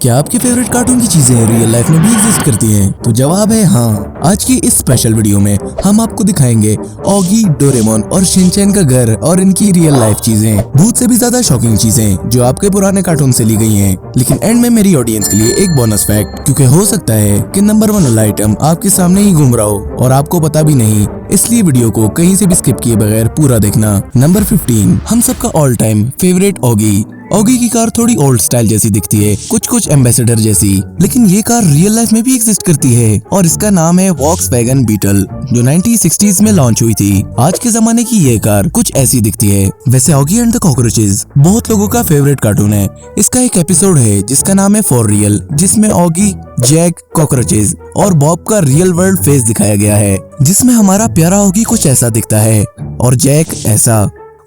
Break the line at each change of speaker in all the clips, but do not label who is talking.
क्या आपके favourite cartoon की चीजें रियल लाइफ में भी एग्जिस्ट करती हैं? तो जवाब है हाँ। आज की इस स्पेशल वीडियो में हम आपको दिखाएंगे ऑगी, डोरेमोन और शिनचैन का घर और इनकी रियल लाइफ चीजें, भूत से भी ज्यादा शॉकिंग चीजें जो आपके पुराने कार्टून से ली गई हैं। लेकिन एंड में मेरी ऑडियंस के लिए एक बोनस फैक्ट, क्योंकि हो सकता है कि नंबर 1 वाला आइटम आपके सामने ही घूम रहा हो और आपको पता भी नहीं, इसलिए वीडियो को कहीं से भी स्किप किए बगैर पूरा देखना। नंबर 15, हम सबका all time favourite Oggy. Oggy की कार थोड़ी ओल्ड स्टाइल जैसी दिखती है, कुछ एम्बेसडर जैसी, लेकिन ये कार रियल लाइफ में भी एग्जिस्ट करती है और इसका नाम है वॉक्सवैगन बीटल, जो 1960s में लॉन्च हुई थी। आज के जमाने की ये कार कुछ ऐसी दिखती है। वैसे ऑगी एंड द कॉकरोचेस बहुत लोगों का फेवरेट कार्टून है। इसका एक एपिसोड है जिसका नाम है फॉर रियल, जिसमें ऑगी, जैक, कॉकरोचेस और बॉब का रियल वर्ल्ड फेस दिखाया गया है, जिसमें हमारा प्यारा ऑगी कुछ ऐसा दिखता है और जैक ऐसा,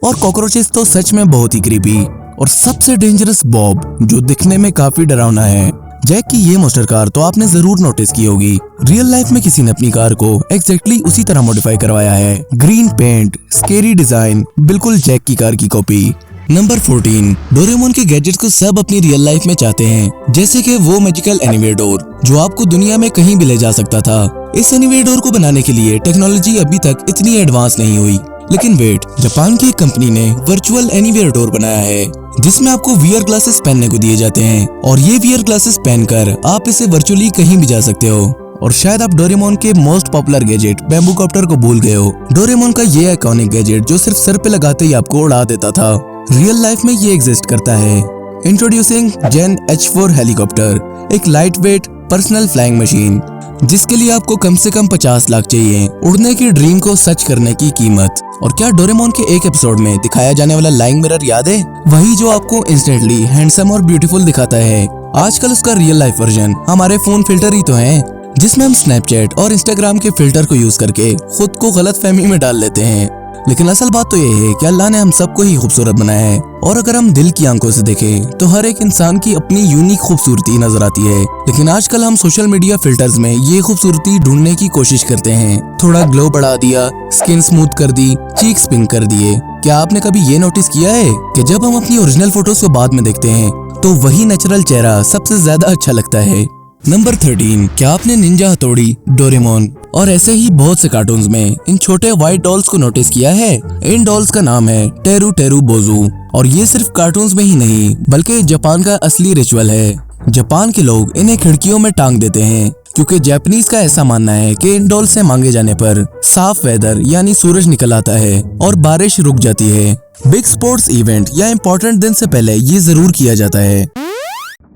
और कॉकरोचेस तो सच में बहुत ही क्रीपी, और सबसे डेंजरस बॉब, जो दिखने में काफी डरावना है। जैक की ये मोस्टर कार तो आपने जरूर नोटिस की होगी। रियल लाइफ में किसी ने अपनी कार को एग्जैक्टली उसी तरह मॉडिफाई करवाया है। ग्रीन पेंट, स्केरी डिजाइन, बिल्कुल जैक की कार की कॉपी। नंबर 14, डोरेमोन के गैजेट्स को सब अपनी रियल लाइफ में चाहते हैं, जैसे कि वो मैजिकल एनीवेयर डोर जो आपको दुनिया में कहीं भी ले जा सकता था। इस एनीवेयर डोर को बनाने के लिए टेक्नोलॉजी अभी तक इतनी एडवांस नहीं हुई, लेकिन वेट, जापान की एक कंपनी ने वर्चुअल एनीवेयर डोर बनाया है, जिसमें आपको वीआर ग्लासेस पहनने को दिए जाते हैं और ये वीआर ग्लासेस पहनकर आप इसे वर्चुअली कहीं भी जा सकते हो। और शायद आप डोरेमोन के most popular gadget bamboo copter को भूल गए हो। डोरेमोन का ये आइकॉनिक गैजेट जो सिर्फ सर पे लगाते ही आपको उड़ा देता था, रियल लाइफ में ये एग्जिस्ट करता है। इंट्रोड्यूसिंग जेन H4 हेलीकॉप्टर, एक light weight personal flying machine, जिसके लिए आपको कम से कम 50 लाख चाहिए। उड़ने की ड्रीम को सच करने की कीमत। और क्या डोरेमोन के एक एपिसोड में दिखाया जाने वाला लाइंग मिरर याद है? वही जो आपको इंस्टेंटली हैंडसम और ब्यूटीफुल दिखाता है। आजकल उसका रियल लाइफ वर्जन हमारे फोन फिल्टर ही तो है, जिसमें हम स्नैपचैट और इंस्टाग्राम के फिल्टर को यूज करके खुद को गलतफहमी में डाल लेते हैं। लेकिन असल बात तो ये है कि अल्लाह ने हम सबको ही खूबसूरत बनाया है, और अगर हम दिल की आंखों से देखें तो हर एक इंसान की अपनी यूनिक खूबसूरती नजर आती है। लेकिन आजकल हम सोशल मीडिया फिल्टर्स में ये खूबसूरती ढूंढने की कोशिश करते हैं। थोड़ा ग्लो बढ़ा दिया, स्किन स्मूथ कर दी, चीक्स पिंक कर दिए। क्या आपने कभी ये नोटिस किया है कि जब हम अपनी ओरिजिनल फोटोज को बाद में देखते हैं तो वही नेचुरल चेहरा सबसे ज्यादा अच्छा लगता है। नंबर 13, क्या आपने निंजा हथौड़ी, डोरेमोन और ऐसे ही बहुत से कार्टून्स में इन छोटे व्हाइट डॉल्स को नोटिस किया है? इन डॉल्स का नाम है टेरू टेरू बोजू, और ये सिर्फ कार्टून्स में ही नहीं बल्कि जापान का असली रिचुअल है। जापान के लोग इन्हें खिड़कियों में टांग देते हैं, क्योंकि जापानीज का ऐसा मानना है कि इन डॉल से मांगे जाने पर साफ वेदर यानी सूरज निकल आता है और बारिश रुक जाती है। बिग स्पोर्ट्स इवेंट या इम्पोर्टेंट दिन से पहले ये जरूर किया जाता है।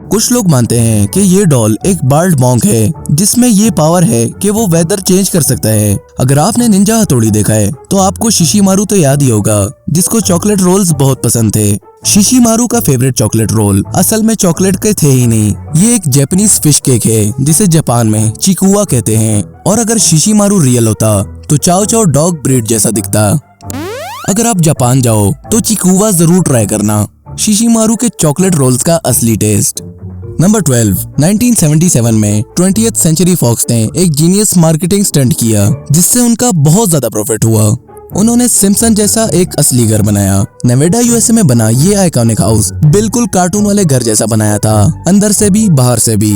कुछ लोग मानते हैं कि ये डॉल एक बाल्ड मॉन्क है, जिसमें ये पावर है कि वो वेदर चेंज कर सकता है। अगर आपने निंजा हथौड़ी देखा है तो आपको शिशिमारू तो याद ही होगा, जिसको चॉकलेट रोल्स बहुत पसंद थे। शिशिमारू का फेवरेट चॉकलेट रोल असल में चॉकलेट के थे ही नहीं, ये एक जापानीज फिश केक है जिसे जापान में चिकुआ कहते हैं। और अगर शिशिमारू रियल होता तो चाओ चाओ डॉग ब्रीड जैसा दिखता। अगर आप जापान जाओ तो चिकुआ जरूर ट्राई करना, शिशिमारू के चॉकलेट रोल्स का असली टेस्ट। नंबर 12, 1977 में 20th सेंचुरी फॉक्स ने एक जीनियस मार्केटिंग स्टंट किया, जिससे उनका बहुत ज्यादा प्रॉफिट हुआ। उन्होंने सिम्पसन जैसा एक असली घर बनाया। नेवाडा USA में बना ये आइकॉनिक हाउस बिल्कुल कार्टून वाले घर जैसा बनाया था, अंदर से भी बाहर से भी।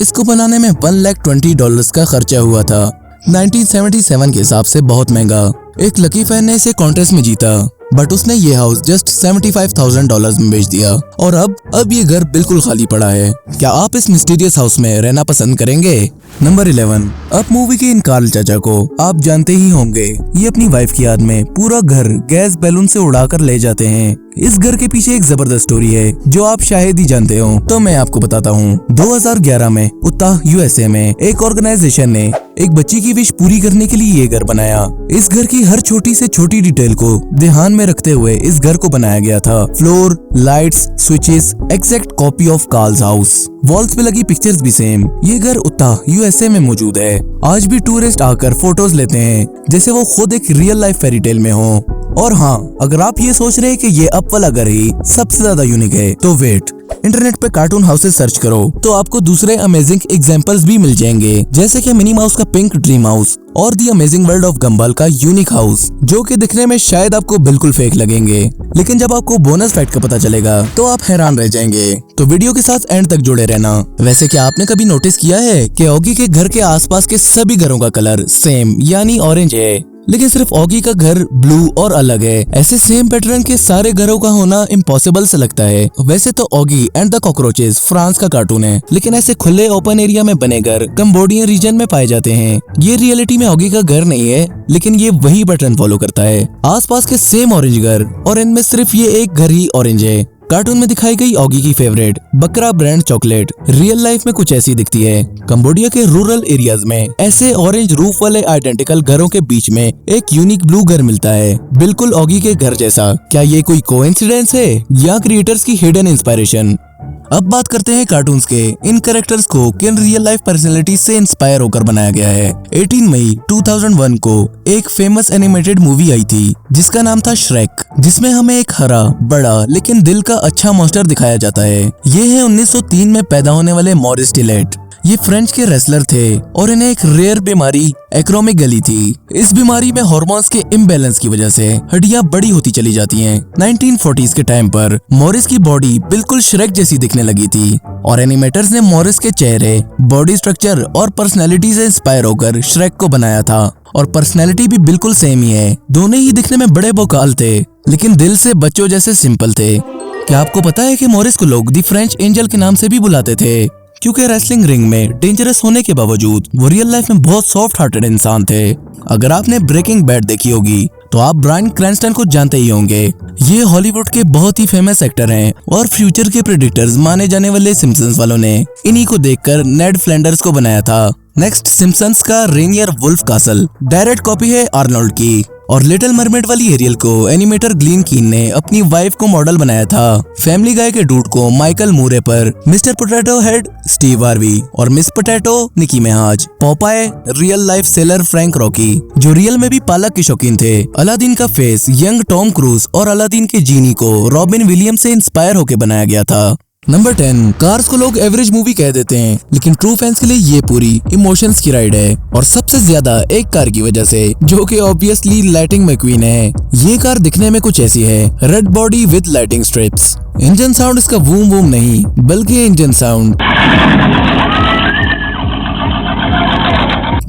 इसको बनाने में $120 का खर्चा हुआ था, 1977 के हिसाब से बहुत महंगा। एक लकी फैन ने इसे कॉन्टेस्ट में जीता, बट उसने ये हाउस जस्ट $75,000 में बेच दिया, और अब ये घर बिल्कुल खाली पड़ा है। क्या आप इस मिस्टीरियस हाउस में रहना पसंद करेंगे? नंबर 11, अप मूवी के इन कार्ल चाचा को आप जानते ही होंगे। ये अपनी वाइफ की याद में पूरा घर गैस बैलून से उड़ाकर ले जाते हैं। इस घर के पीछे एक जबरदस्त स्टोरी है जो आप शायद ही जानते हो, तो मैं आपको बताता हूँ। 2011 में उत्ताह USA में एक ऑर्गेनाइजेशन ने एक बच्ची की विश पूरी करने के लिए ये घर बनाया। इस घर की हर छोटी से छोटी डिटेल को ध्यान में रखते हुए इस घर को बनाया गया था। Floor, lights, switches, exact copy of Carl's house. Walls पे लगी पिक्चर्स भी सेम। ये घर उत्ताह USA में मौजूद है। आज भी टूरिस्ट आकर फोटोज लेते हैं जैसे वो खुद एक रियल लाइफ फेरी टेल में हो। और हाँ, अगर आप ये सोच रहे हैं कि ये अप वाला घर ही सबसे ज्यादा यूनिक है तो वेट, इंटरनेट पे कार्टून हाउसेस सर्च करो तो आपको दूसरे अमेजिंग एग्जांपल्स भी मिल जाएंगे, जैसे कि मिनी माउस का पिंक ड्रीम हाउस और दी अमेजिंग वर्ल्ड ऑफ गंबल का यूनिक हाउस, जो कि दिखने में शायद आपको बिल्कुल फेक लगेंगे, लेकिन जब आपको बोनस फैक्ट का पता चलेगा तो आप हैरान रह जाएंगे। तो वीडियो के साथ एंड तक जुड़े रहना। वैसे क्या आपने कभी नोटिस किया है कि ऑगी के घर के आसपास के सभी घरों का कलर सेम यानी ऑरेंज है, लेकिन सिर्फ ऑगी का घर ब्लू और अलग है। ऐसे सेम पैटर्न के सारे घरों का होना इम्पॉसिबल से लगता है। वैसे तो Oggy and the cockroaches France का कार्टून है, लेकिन ऐसे खुले ओपन एरिया में बने घर कंबोडियन रीजन में पाए जाते हैं। ये रियलिटी में ऑगी का घर नहीं है, लेकिन ये वही पैटर्न फॉलो करता है। आसपास के सेम ऑरेंज घर और इनमें सिर्फ ये एक घर ही ऑरेंज है। कार्टून में दिखाई गई ऑगी की फेवरेट बकरा ब्रांड चॉकलेट रियल लाइफ में कुछ ऐसी दिखती है। कंबोडिया के रूरल एरियाज में ऐसे ऑरेंज रूफ वाले आइडेंटिकल घरों के बीच में एक यूनिक ब्लू घर मिलता है, बिल्कुल ऑगी के घर जैसा। क्या ये कोई कोइंसिडेंस है या क्रिएटर्स की हिडन इंस्पायरेशन? अब बात करते हैं कार्टून्स के इन कैरेक्टर्स को किन रियल लाइफ पर्सनैलिटी से इंस्पायर होकर बनाया गया है। 18 मई 2001 को एक फेमस एनिमेटेड मूवी आई थी जिसका नाम था श्रेक, जिसमें हमें एक हरा बड़ा लेकिन दिल का अच्छा मॉन्स्टर दिखाया जाता है। ये है 1903 में पैदा होने वाले मॉरिस टिलेट। ये फ्रेंच के रेसलर थे और इन्हें एक रेयर बीमारी एक्रोमेगली थी। इस बीमारी में हार्मोन्स के इम्बैलेंस की वजह से हड्डियां बड़ी होती चली जाती हैं। 1940s के टाइम पर मॉरिस की बॉडी बिल्कुल श्रेक जैसी दिखने लगी थी और एनिमेटर्स ने मॉरिस के चेहरे, बॉडी स्ट्रक्चर और पर्सनैलिटी से इंस्पायर होकर श्रेक को बनाया था। और पर्सनैलिटी भी बिल्कुल सेम ही है। दोनों ही दिखने में बड़े बोकाल थे, लेकिन दिल से बच्चों जैसे सिंपल थे। क्या आपको पता है कि मॉरिस को लोग दी फ्रेंच एंजल के नाम से भी बुलाते थे, क्योंकि रेसलिंग रिंग में डेंजरस होने के बावजूद वो रियल लाइफ में बहुत सॉफ्ट हार्टेड इंसान थे। अगर आपने ब्रेकिंग बैड देखी होगी तो आप ब्रायन क्रैंस्टन को जानते ही होंगे। ये हॉलीवुड के बहुत ही फेमस एक्टर हैं और फ्यूचर के प्रेडिक्टर्स माने जाने वाले सिम्पसन्स वालों ने इन्हीं को देखकर नेड फ्लैंडर्स को बनाया था। नेक्स्ट, सिम्पसन्स का Rainier Wolfcastle direct copy है आर्नोल्ड की। और लिटिल मरमेड वाली एरियल को एनिमेटर ग्लीन कीन ने अपनी वाइफ को मॉडल बनाया था। फैमिली गाय के डूड को माइकल मूरे पर, mister Potato Head Steve Harvey और miss Potato Nicki Minaj, Popeye real life sailor Frank Rocky जो रियल में भी पालक के शौकीन थे, अलादीन का फेस यंग टॉम क्रूज और अलादीन के जीनी को रॉबिन विलियम्स से इंस्पायर होकर बनाया गया था। नंबर 10, कार्स को लोग एवरेज मूवी कह देते हैं, लेकिन ट्रू फैंस के लिए ये पूरी इमोशंस की राइड है, और सबसे ज्यादा एक कार की वजह से, जो कि ऑब्वियसली लाइटिंग मैक्वीन है। ये कार दिखने में कुछ ऐसी है, red body with lighting strips. Engine sound इसका वूम वूम नहीं, बल्कि इंजन साउंड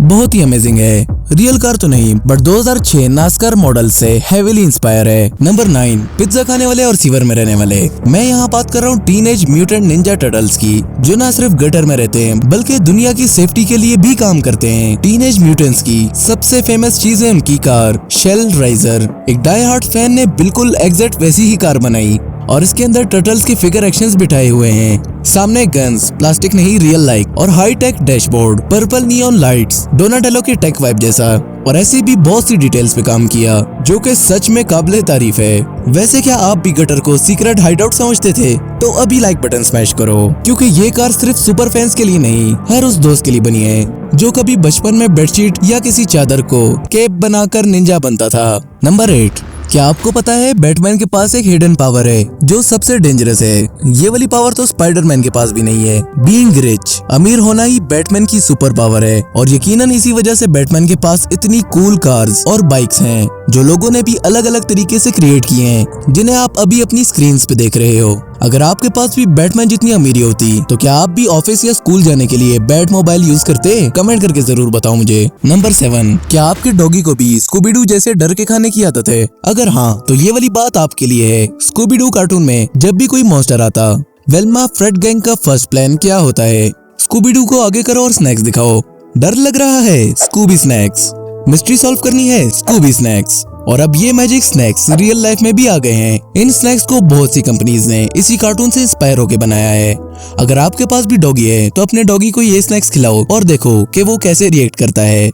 बहुत ही अमेजिंग है। रियल कार तो नहीं, बट 2006 नास्कार मॉडल से हेवीली इंस्पायर है। नंबर 9, पिज्जा खाने वाले और सीवर में रहने वाले। मैं यहाँ बात कर रहा हूँ टीनेज म्यूटेंट निंजा टर्टल्स की, जो न सिर्फ गटर में रहते हैं बल्कि दुनिया की सेफ्टी के लिए भी काम करते हैं। टीनेज म्यूटेंट्स की सबसे फेमस चीज है उनकी कार शेल राइजर। एक डाई हार्ड फैन ने बिल्कुल एग्जैक्ट वैसी ही कार बनाई और इसके अंदर टर्टल्स के फिगर एक्शंस बिठाए हुए हैं। सामने गन्स, प्लास्टिक नहीं रियल लाइक, और high tech dashboard, purple neon lights, Donatello के टेक वाइब जैसा, और ऐसी भी बहुत सी डिटेल्स पे काम किया जो कि सच में काबिले तारीफ है। वैसे क्या आप भी गटर को सीक्रेट हाइडआउट समझते थे? तो अभी लाइक बटन स्मैश करो, क्योंकि ये कार सिर्फ सुपर फैंस के लिए नहीं, हर उस दोस्त के लिए बनी है जो कभी बचपन में बेडशीट या किसी चादर को केप बनाकर निंजा बनता था। नंबर 8, क्या आपको पता है बैटमैन के पास एक हिडन पावर है जो सबसे डेंजरस है। ये वाली पावर तो स्पाइडरमैन के पास भी नहीं है। बीइंग रिच, अमीर होना ही बैटमैन की सुपर पावर है, और यकीनन इसी वजह से बैटमैन के पास इतनी कूल कार्स और बाइक्स हैं जो लोगों ने भी अलग अलग तरीके से क्रिएट किए हैं, जिन्हें आप अभी अपनी स्क्रीन पे देख रहे हो। अगर आपके पास भी बैटमैन जितनी अमीरी होती तो क्या आप भी ऑफिस या स्कूल जाने के लिए बैट मोबाइल यूज करते? कमेंट करके जरूर बताओ मुझे। नंबर 7, क्या आपके डॉगी को भी स्कूबी-डू जैसे डर के खाने की आदत है? अगर हाँ, तो ये वाली बात आपके लिए है। स्कूबी-डू कार्टून में जब भी कोई मॉन्स्टर आता, वेल्मा फ्रेड गैंग का फर्स्ट प्लान क्या होता है? स्कूबी-डू को आगे करो और स्नैक्स दिखाओ। डर लग रहा है? Scooby snacks. मिस्ट्री सॉल्व करनी है? Scooby snacks. और अब ये मैजिक स्नैक्स रियल लाइफ में भी आ गए हैं। इन स्नैक्स को बहुत सी कंपनीज ने इसी कार्टून से इंस्पायर होकर बनाया है। अगर आपके पास भी डॉगी है तो अपने डॉगी को ये स्नैक्स खिलाओ और देखो कि वो कैसे रिएक्ट करता है।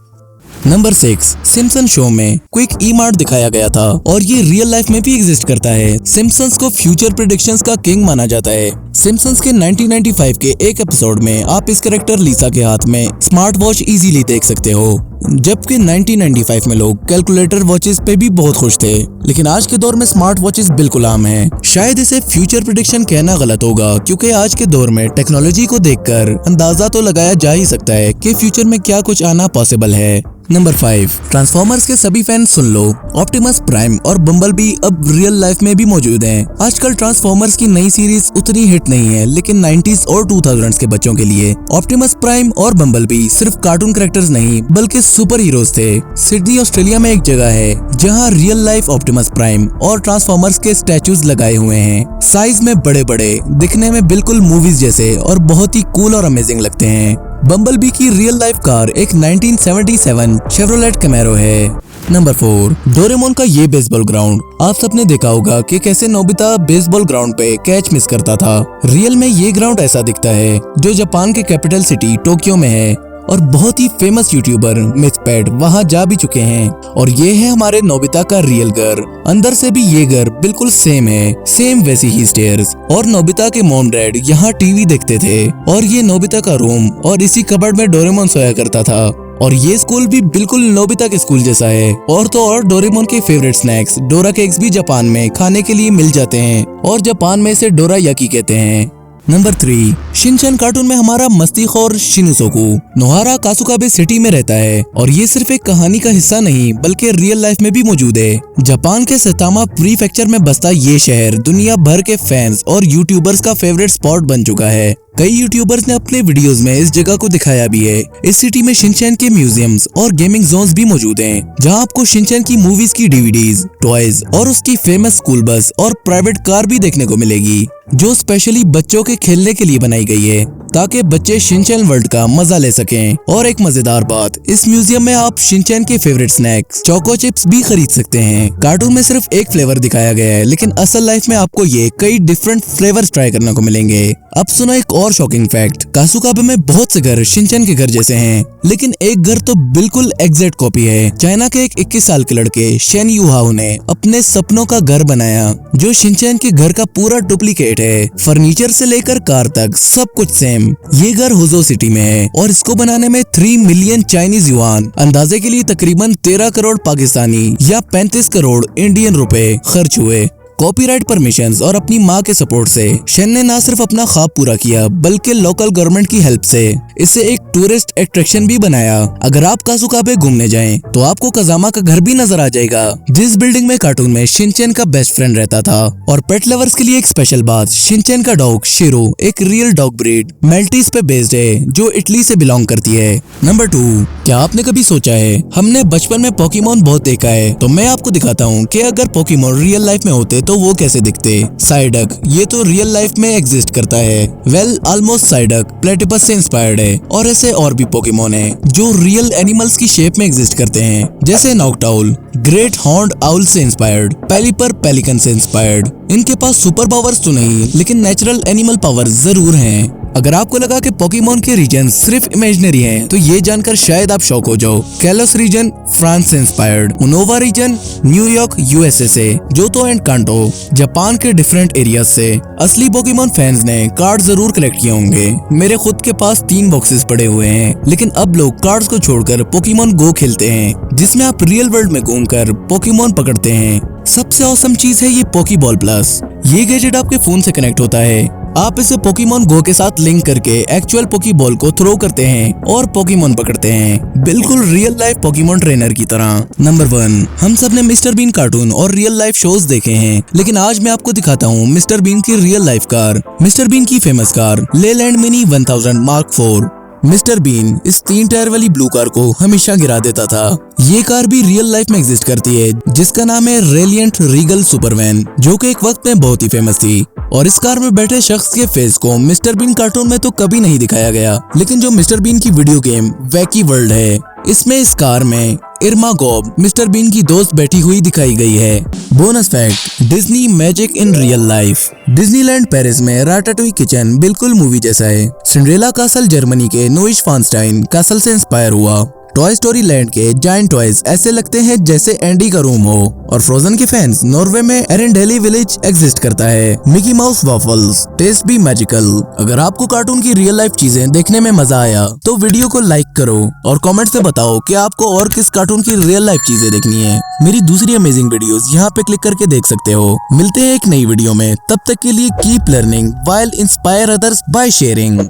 नंबर 6, सिम्पसन शो में क्विक ई-मार्ट दिखाया गया था और ये रियल लाइफ में भी एग्जिस्ट करता है। सिम्पसन्स को फ्यूचर प्रेडिक्शंस का किंग माना जाता है। सिम्पसन्स के 1995 के एक एपिसोड में आप इस कैरेक्टर लिसा के हाथ में स्मार्ट वॉच इजीली देख सकते हो, जबकि 1995 में लोग कैलकुलेटर वॉचेस पे भी बहुत खुश थे, लेकिन आज के दौर में स्मार्ट वॉचेस बिल्कुल आम हैं। शायद इसे फ्यूचर प्रेडिक्शन कहना गलत होगा, क्योंकि आज के दौर में टेक्नोलॉजी को देखकर अंदाजा तो लगाया जा ही सकता है कि फ्यूचर में क्या कुछ आना पॉसिबल है। नंबर 5, ट्रांसफॉर्मर्स के सभी फैंस सुन लो, ऑप्टिमस प्राइम और बम्बलबी अब रियल लाइफ में भी मौजूद हैं। आजकल ट्रांसफॉर्मर्स की नई सीरीज उतनी हिट नहीं है, लेकिन 90s और 2000s के बच्चों के लिए ऑप्टिमस प्राइम और बम्बलबी सिर्फ कार्टून कैरेक्टर्स नहीं बल्कि सुपर हीरोज थे। सिडनी ऑस्ट्रेलिया में एक जगह है जहाँ रियल लाइफ ऑप्टिमस प्राइम और ट्रांसफॉर्मर्स के स्टैचूज लगाए हुए हैं। साइज में बड़े बड़े, दिखने में बिल्कुल मूवीज जैसे और बहुत ही कूल और अमेजिंग लगते हैं। बम्बलबी की रियल लाइफ कार एक 1977 शेवरोलेट कैमेरो है। नंबर 4, डोरेमोन का ये बेसबॉल ग्राउंड। आप सबने देखा होगा कि कैसे नोबिता बेसबॉल ग्राउंड पे कैच मिस करता था। रियल में ये ग्राउंड ऐसा दिखता है, जो जापान के कैपिटल सिटी टोक्यो में है और बहुत ही फेमस यूट्यूबर मिथपैड वहाँ जा भी चुके हैं। और ये है हमारे नोबिता का रियल घर। अंदर से भी ये घर बिल्कुल सेम है, सेम वैसी ही स्टेयर्स। और नोबिता के मॉम डैड यहाँ टीवी देखते थे और ये नोबिता का रूम और इसी कबर्ड में डोरेमोन सोया करता था। और ये स्कूल भी बिल्कुल नोबिता के स्कूल जैसा है। और तो और डोरेमोन के फेवरेट स्नैक्स डोरा केक्स भी जापान में खाने के लिए मिल जाते हैं और जापान में इसे डोरा याकी कहते हैं। नंबर 3, शिनचैन कार्टून में हमारा मस्तीखोर शिनुसोकू नोहारा कासुकाबे सिटी में रहता है और ये सिर्फ एक कहानी का हिस्सा नहीं बल्कि रियल लाइफ में भी मौजूद है। जापान के सतामा प्रीफेक्चर में बसता ये शहर दुनिया भर के फैंस और यूट्यूबर्स का फेवरेट स्पॉट बन चुका है। कई यूट्यूबर्स ने अपने वीडियोस में इस जगह को दिखाया भी है। इस सिटी में शिनचैन के म्यूजियम्स और गेमिंग जोन्स भी मौजूद हैं, जहां आपको शिनचैन की मूवीज की डीवीडीज, टॉयज और उसकी फेमस स्कूल बस और प्राइवेट कार भी देखने को मिलेगी, जो स्पेशली बच्चों के खेलने के लिए बनाई गई है ताकि बच्चे शिनचैन वर्ल्ड का मजा ले सकें। और एक मजेदार बात, इस म्यूजियम में आप शिनचैन के फेवरेट स्नैक्स चोको चिप्स भी खरीद सकते हैं। कार्टून में सिर्फ एक फ्लेवर दिखाया गया है, लेकिन असल लाइफ में आपको ये कई डिफरेंट फ्लेवर्स ट्राई करने को मिलेंगे। अब सुनो एक और शॉकिंग फैक्ट, कासुकाबे में बहुत से घर शिनचैन के घर जैसे हैं, लेकिन एक घर तो बिल्कुल एग्जैक्ट कॉपी है। चाइना के एक 21 साल के लड़के शेन यूहाओ ने अपने सपनों का घर बनाया, जो शिनचैन के घर का पूरा डुप्लीकेट है। फर्नीचर से लेकर कार तक सब कुछ सेम। ये घर हुजो सिटी में है और इसको बनाने में 3 मिलियन चाइनीज युआन, अंदाजे के लिए तकरीबन 13 करोड़ पाकिस्तानी या 35 करोड़ इंडियन रुपए खर्च हुए। कॉपीराइट परमिशंस और अपनी माँ के सपोर्ट से शेन ने न सिर्फ अपना ख्वाब पूरा किया बल्कि लोकल गवर्नमेंट की हेल्प से इसे एक टूरिस्ट अट्रैक्शन भी बनाया। अगर आप कासुकाबे घूमने जाएं तो आपको कजामा का घर भी नजर आ जाएगा, जिस बिल्डिंग में कार्टून में शिनचैन का बेस्ट फ्रेंड रहता था। और पेट लवर्स के लिए एक स्पेशल बात, शिनचैन का डॉग शिरो एक रियल डॉग ब्रीड मेल्टीज पे बेस्ड है, जो इटली से बिलोंग करती है। नंबर 2, क्या आपने कभी सोचा है, हमने बचपन में पोकेमोन बहुत देखा है, तो मैं आपको दिखाता हूँ कि अगर पोकेमोन रियल लाइफ में होते तो वो कैसे दिखते। साइडक, ये तो रियल लाइफ में एग्जिस्ट करता है। वेल, ऑलमोस्ट साइडक प्लेटिपस से इंस्पायर्ड है और ऐसे और भी पोकेमोन हैं जो रियल एनिमल्स की शेप में एग्जिस्ट करते हैं, जैसे नॉकटाउल ग्रेट हॉर्न्ड आउल से इंस्पायर्ड, पेलिपर पेलिकन से इंस्पायर्ड। इनके पास सुपर पावर्स तो नहीं, लेकिन नेचुरल एनिमल पावर्स जरूर हैं। अगर आपको लगा कि पोकेमोन के रीजन सिर्फ इमेजिनरी हैं, तो ये जानकर शायद आप शॉक हो जाओ। कैलोस रीजन फ्रांस से इंस्पायर्ड, उनोवा रीजन न्यूयॉर्क यूएसए से, जोतो एंड कांटो जापान के डिफरेंट एरियाज से। असली पोकेमोन फैंस ने कार्ड जरूर कलेक्ट किए होंगे। मेरे खुद के पास 3 बॉक्सेस पड़े हुए हैं, लेकिन अब लोग कार्ड्स को छोड़कर पोकेमोन गो खेलते हैं, जिसमें आप रियल वर्ल्ड में घूमकर पोकेमोन पकड़ते हैं। सबसे औसम चीज है ये पोकेबॉल प्लस। ये गैजेट आपके फोन से कनेक्ट होता है। आप इसे पोकेमोन गो के साथ लिंक करके एक्चुअल पोकेबॉल को थ्रो करते हैं और पोकेमोन पकड़ते हैं, बिल्कुल रियल लाइफ पोकेमोन ट्रेनर की तरह। नंबर 1, हम सब ने मिस्टर बीन कार्टून और रियल लाइफ शोज देखे हैं, लेकिन आज मैं आपको दिखाता हूँ मिस्टर बीन की real life car. Mister Bean की famous car Leyland Mini 1000 mark 4। मिस्टर बीन इस 3 टायर वाली ब्लू कार को हमेशा गिरा देता था। ये कार भी रियल लाइफ में एग्जिस्ट करती है, जिसका नाम है रेलिएंट रीगल सुपरवैन, जो कि एक वक्त में बहुत ही फेमस थी। और इस कार में बैठे शख्स के फेस को मिस्टर बीन कार्टून में तो कभी नहीं दिखाया गया, लेकिन जो मिस्टर बीन की वीडियो गेम वैकी वर्ल्ड है, इसमें इस कार में इरमा गॉब मिस्टर बीन की दोस्त बैठी हुई दिखाई गई है। Bonus fact, Disney magic in real life. Disneyland Paris में राटाटुई किचन बिल्कुल मूवी जैसा है। सिंड्रेला कासल जर्मनी के नोइशवानस्टाइन कासल से इंस्पायर हुआ। टॉय स्टोरी लैंड के जायंट टॉयज ऐसे लगते हैं जैसे एंडी का रूम हो। और फ्रोजन के फैंस नॉर्वे में एरेंडेली विलेज एग्जिस्ट करता है। मिकी माउस वॉफल्स टेस्ट भी मैजिकल। अगर आपको कार्टून की रियल लाइफ चीजें देखने में मजा आया तो वीडियो को लाइक करो और कमेंट से बताओ कि आपको और किस कार्टून की रियल लाइफ चीजें देखनी है। मेरी दूसरी अमेजिंग वीडियोस यहाँ पे क्लिक करके देख सकते हो। मिलते हैं एक नई वीडियो में, तब तक के लिए keep learning while inspire others by sharing.